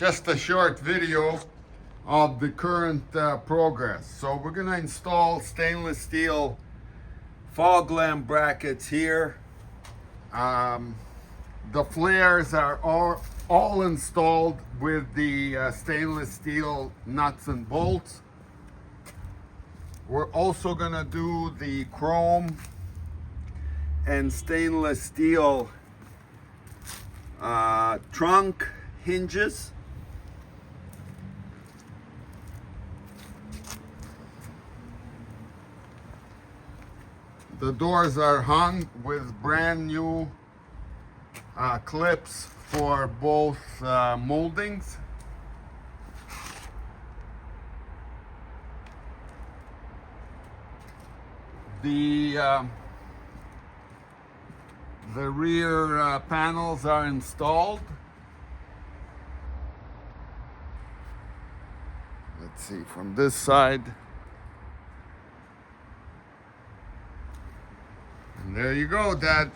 just a short video of the current progress. So we're gonna install stainless steel fog lamp brackets here. The flares are all installed with the stainless steel nuts and bolts. We're also gonna do the chrome and stainless steel trunk hinges. The doors are hung with brand new clips for both moldings. The rear panels are installed. Let's see, from this side. And there you go, Dad.